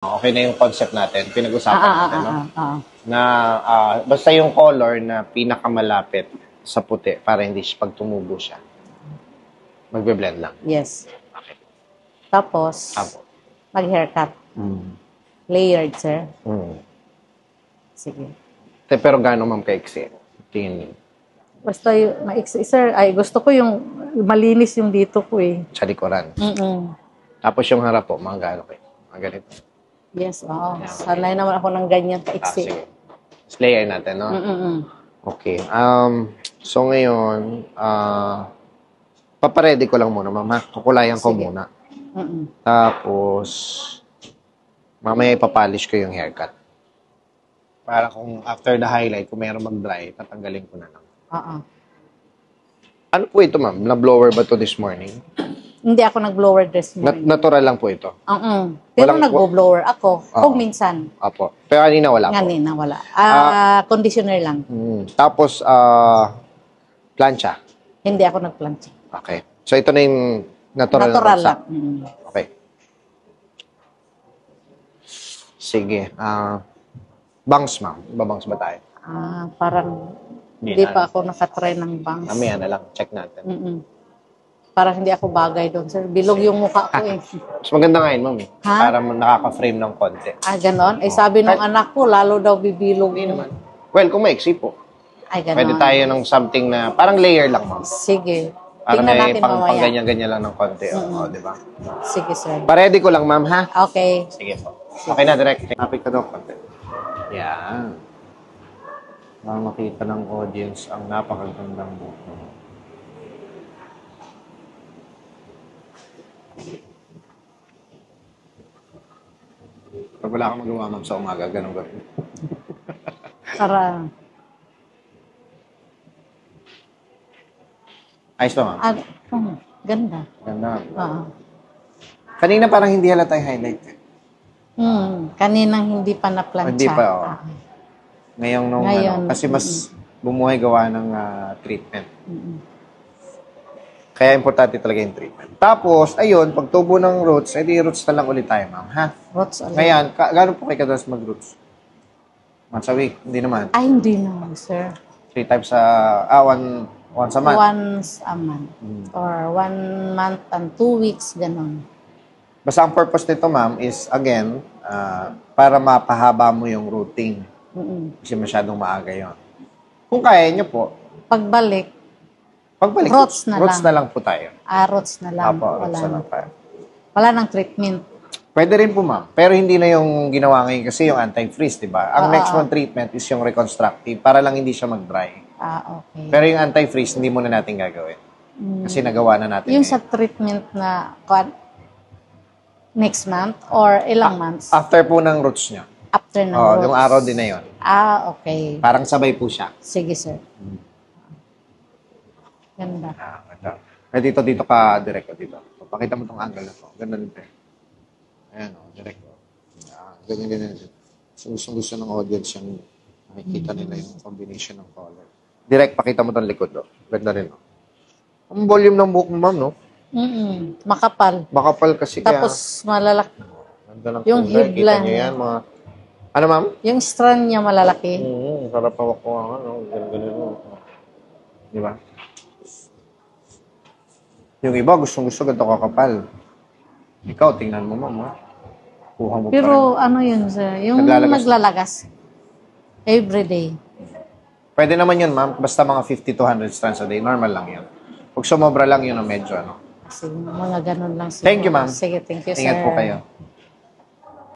Okay na yung concept natin, pinag-usapan natin, no? Na basta yung color na pinakamalapit sa puti para hindi siya, pag tumubo siya, magbe-blend lang. Yes. Okay. Tapos, mag-haircut. Layered, sir. Sige. Pero gaano, ma'am, kaiksi? Tingin niyo. Basta yung maiksi, sir. Ay, gusto ko yung malinis yung dito ko eh. Sa likuran. Tapos yung harap po, mga gaano kayo? Mga ganito. Yes, oo. Sanay naman ako ng ganyan kaiksi. Sige. Let's layer natin, no? Okay. So ngayon, paparedy ko lang muna, mama. Kukulayan ko muna. Tapos, mamaya ipapolish ko yung haircut. Para kung after the highlight, kung mayroon mag-dry, tatanggalin ko na lang. Ano po ito, ma'am? Na-blower ba to this morning? Hindi ako nag-blower this morning. Natural lang po ito? Pero nag-blower ako. Kung minsan. Apo. Pero kanina wala po? Kanina wala. Conditioner lang. Tapos, plancha? Hindi ako nag-plancha. Okay. So, ito na yung natural lang. Okay. Sige. Bangs, ma'am. Babangs ba tayo? Parang hindi pa ako nakatry ng bangs. Mamaya na lang. Check natin. Parang hindi ako bagay doon, sir. Bilog yung mukha ko eh. Mas maganda nga yun, ma'am. Para nakaka-frame ng konti. Ganon? Sabi ng anak ko, lalo daw bibilog. Hindi naman. Well, kung maiksi po. Ganon. Pwede tayo ng something na parang layer lang, ma'am. Sige. Para Tingnan may natin mamaya. pang ganyan-ganyan lang ng konti. Di ba? Sige, sir. Pa-ready ko lang, ma'am, ha? Okay. Sige po. Okay na, direct. Topic ka daw, konti. Yan. Para makita ng audience ang napakagandang buko. Pag wala kang magawa, ma'am, sa umaga, ganun gawin. Para... Ayos ba, ma'am? Ganda. Ganda. Kanina parang hindi halata yung highlight. Kaninang hindi pa na-plancha. Hindi pa, Ngayon, kasi mas bumuhay gawa ng treatment. Kaya importante talaga yung treatment. Tapos, ayun, pag tubo ng roots, edi roots na lang ulit tayo, ma'am, ha? Roots ulit. Ngayon, gano'n po kayo kadalas mag-roots? Once a week? Hindi naman. Hindi naman, sir. 3 times once a month? Once a month. Or 1 month and 2 weeks, gano'n. Basta ang purpose nito, ma'am, is, again, para mapahaba mo yung rooting. Kasi masyadong maaga yun. Kung kaya nyo po, Pagbalik, roots na lang po tayo. Roots na lang. Roots na lang tayo. Wala nang treatment. Pwede rin po, ma'am. Pero hindi na yung ginawa ngayon kasi yung anti-freeze, di ba? Ang next one treatment is yung reconstructive para lang hindi siya mag-dry. Okay. Pero yung anti-freeze, hindi muna natin gagawin. Kasi nagawa na natin. Yung sa treatment na next month or ilang months? After po ng roots niya. After ng roots? Yung araw din na yun. Okay. Parang sabay po siya. Sige, sir. Ganda. Ganda. Dito ka, direct dito. Pakita mo tong angle na to. Ganda din. Ayan, direct. Ganyan. Gusto ng audience yung makikita nila yung combination ng color. Direct, pakita mo tong likod. Ganda rin. Ang volume ng buhok mo, ma'am, no? Makapal. Makapal kasi tapos malalaki. Ganda ng yung color. hibla Kita niyo yan, mga... Ano, ma'am? Yung strand niya malalaki. Sarap hawak ko nga, no? Ganun. Di ba? Yung iba, gustong-gusto ganito kakapal. Ikaw, tingnan mo, ma'am, ha? Kuha mo pero pa rin. ano yun, sir? Yung naglalagas. Everyday. Pwede naman yun, ma'am. Basta mga 50 to 100 strands a day. Normal lang yun. Pag sumobra lang yun, medyo, ano. Kasi mga ganun lang. Thank you, ma'am. Sige, thank you, sir. Ingat po kayo.